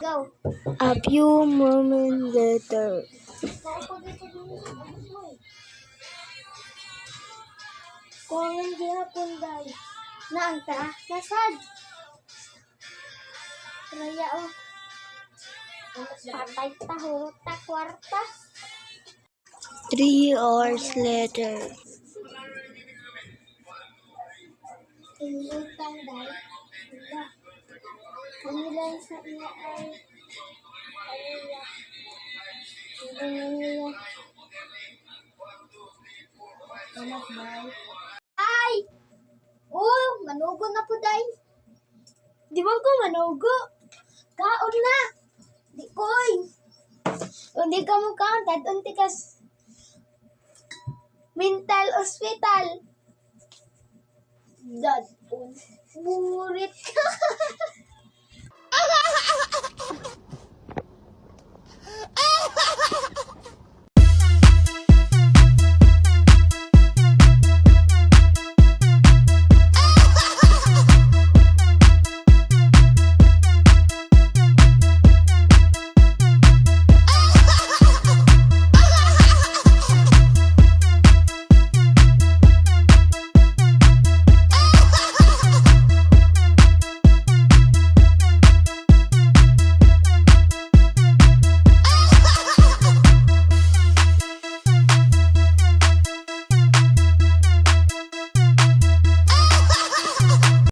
Go. A few moments later. Kung hindi hapon day. Naanta? Nasad? Raya o. Patay taho. Takwarta. 3 hours later. Inutang day. Wala. Kanilang sa iya ay kanila. Hindi niya. Anak day. Ay! Oh, manugo na po day. Di ba ko manugo? Kaon na. Di koy. Hindi ka mo kaon. Unti kas mental hospital. Dad. Burit ka.